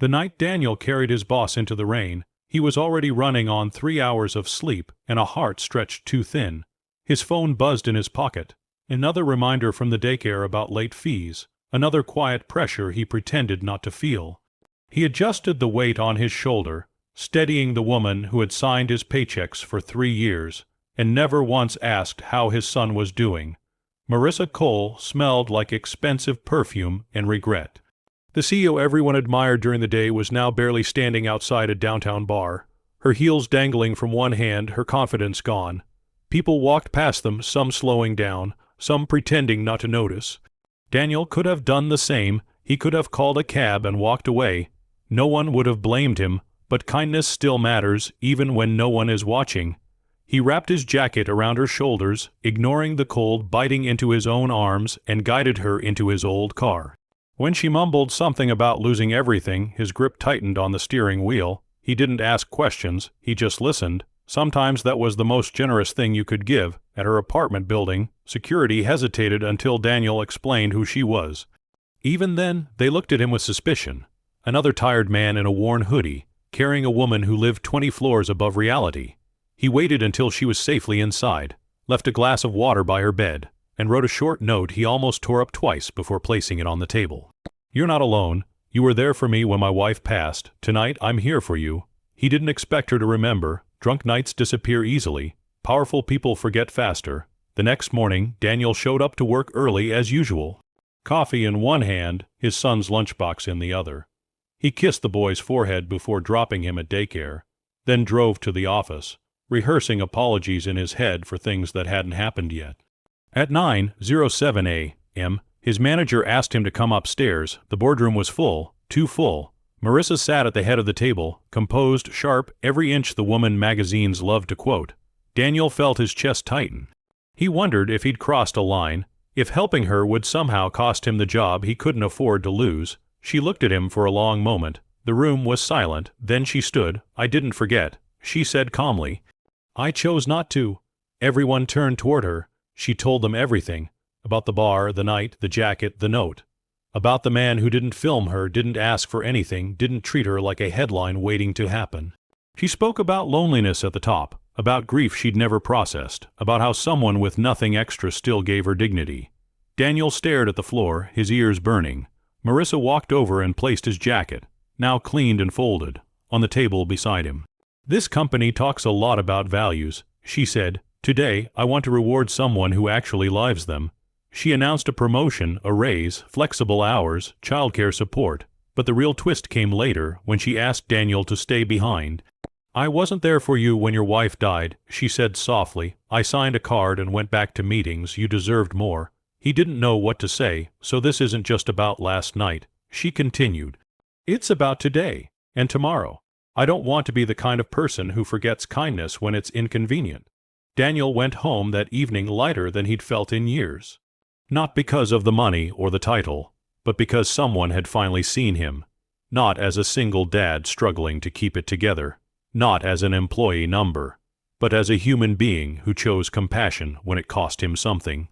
The night Daniel carried his boss into the rain, he was already running on 3 hours of sleep and a heart stretched too thin. His phone buzzed in his pocket. Another reminder from the daycare about late fees, another quiet pressure he pretended not to feel. He adjusted the weight on his shoulder, steadying the woman who had signed his paychecks for 3 years, and never once asked how his son was doing. Marissa Cole smelled like expensive perfume and regret. The CEO everyone admired during the day was now barely standing outside a downtown bar, her heels dangling from one hand, her confidence gone. People walked past them, some slowing down, some pretending not to notice. Daniel could have done the same. He could have called a cab and walked away. No one would have blamed him, but kindness still matters, even when no one is watching. He wrapped his jacket around her shoulders, ignoring the cold biting into his own arms, and guided her into his old car. When she mumbled something about losing everything, his grip tightened on the steering wheel. He didn't ask questions, he just listened. Sometimes that was the most generous thing you could give. At her apartment building, security hesitated until Daniel explained who she was. Even then, they looked at him with suspicion. Another tired man in a worn hoodie, carrying a woman who lived 20 floors above reality. He waited until she was safely inside, left a glass of water by her bed, and wrote a short note he almost tore up twice before placing it on the table. "You're not alone. You were there for me when my wife passed. Tonight, I'm here for you." He didn't expect her to remember. Drunk nights disappear easily. Powerful people forget faster. The next morning, Daniel showed up to work early as usual. Coffee in one hand, his son's lunchbox in the other. He kissed the boy's forehead before dropping him at daycare, then drove to the office, rehearsing apologies in his head for things that hadn't happened yet. At 9:07 a.m., his manager asked him to come upstairs. The boardroom was full, too full. Marissa sat at the head of the table, composed, sharp, every inch the woman magazines loved to quote. Daniel felt his chest tighten. He wondered if he'd crossed a line, if helping her would somehow cost him the job he couldn't afford to lose. She looked at him for a long moment. The room was silent. Then she stood. "I didn't forget," she said calmly. "I chose not to." Everyone turned toward her. She told them everything. About the bar, the night, the jacket, the note. About the man who didn't film her, didn't ask for anything, didn't treat her like a headline waiting to happen. She spoke about loneliness at the top, about grief she'd never processed, about how someone with nothing extra still gave her dignity. Daniel stared at the floor, his ears burning. Marissa walked over and placed his jacket, now cleaned and folded, on the table beside him. "This company talks a lot about values," she said. "Today, I want to reward someone who actually lives them." She announced a promotion, a raise, flexible hours, childcare support, but the real twist came later when she asked Daniel to stay behind. "I wasn't there for you when your wife died," she said softly. "I signed a card and went back to meetings. You deserved more." He didn't know what to say. "So this isn't just about last night," she continued. "It's about today and tomorrow. I don't want to be the kind of person who forgets kindness when it's inconvenient." Daniel went home that evening lighter than he'd felt in years. Not because of the money or the title, but because someone had finally seen him. Not as a single dad struggling to keep it together. Not as an employee number. But as a human being who chose compassion when it cost him something.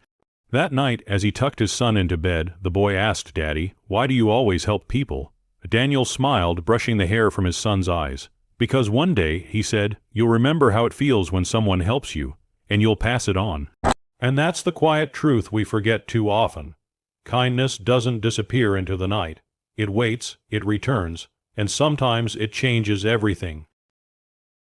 That night, as he tucked his son into bed, the boy asked Daddy, "Why do you always help people?" Daniel smiled, brushing the hair from his son's eyes. "Because one day," he said, "you'll remember how it feels when someone helps you, and you'll pass it on." And that's the quiet truth we forget too often. Kindness doesn't disappear into the night. It waits, it returns, and sometimes it changes everything.